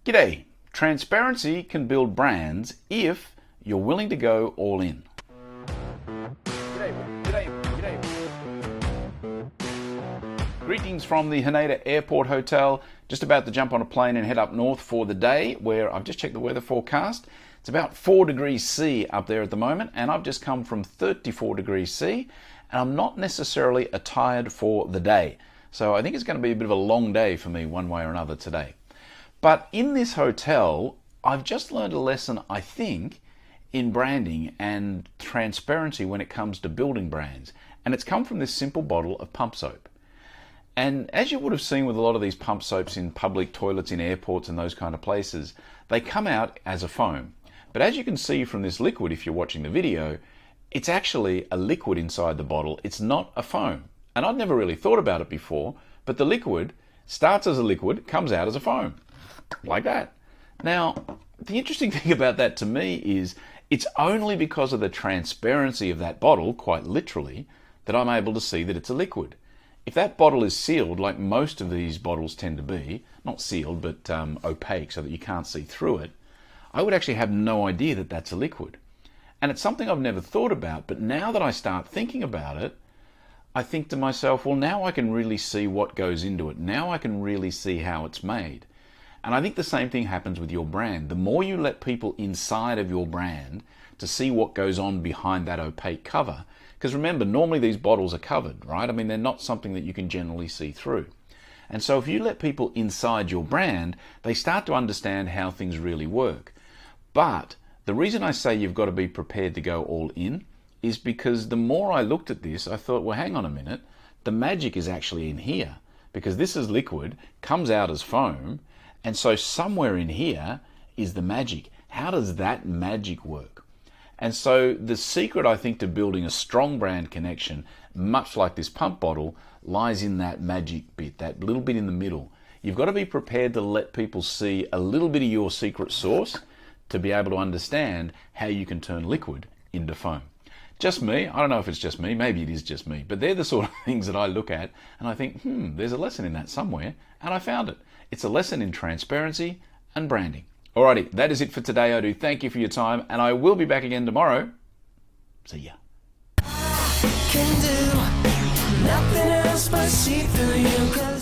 G'day. Transparency can build brands if you're willing to go all in. Greetings from the Haneda Airport Hotel. Just about to jump on a plane and head up north for the day, where I've just checked the weather forecast. It's about 4 degrees C up there at the moment, and I've just come from 34 degrees C, and I'm not necessarily attired for the day. So I think it's going to be a bit of a long day for me one way or another today. But in this hotel, I've just learned a lesson, I think, in branding and transparency when it comes to building brands. And it's come from this simple bottle of pump soap. And as you would have seen with a lot of these pump soaps in public toilets, in airports and those kind of places, they come out as a foam. But as you can see from this liquid, if you're watching the video, it's actually a liquid inside the bottle. It's not a foam. And I'd never really thought about it before, but the liquid starts as a liquid, comes out as a foam. Like that. Now, the interesting thing about that to me is it's only because of the transparency of that bottle, quite literally, that I'm able to see that it's a liquid. If that bottle is sealed, like most of these bottles tend to be, not sealed, but opaque so that you can't see through it, I would actually have no idea that that's a liquid. And it's something I've never thought about, but now that I start thinking about it, I think to myself, well, now I can really see what goes into it. Now I can really see how it's made. And I think the same thing happens with your brand. The more you let people inside of your brand to see what goes on behind that opaque cover, because remember, normally these bottles are covered, right? I mean, they're not something that you can generally see through. And so if you let people inside your brand, they start to understand how things really work. But the reason I say you've got to be prepared to go all in is because the more I looked at this, I thought, well, hang on a minute, the magic is actually in here, because this is liquid, comes out as foam, and so somewhere in here is the magic. How does that magic work? And so the secret, I think, to building a strong brand connection, much like this pump bottle, lies in that magic bit, that little bit in the middle. You've got to be prepared to let people see a little bit of your secret sauce to be able to understand how you can turn liquid into foam. Just me, I don't know if it's just me, maybe it is just me, but they're the sort of things that I look at and I think, there's a lesson in that somewhere, and I found it. It's a lesson in transparency and branding. Alrighty, that is it for today. I do thank you for your time, and I will be back again tomorrow. See ya. Can do nothing else but see through you.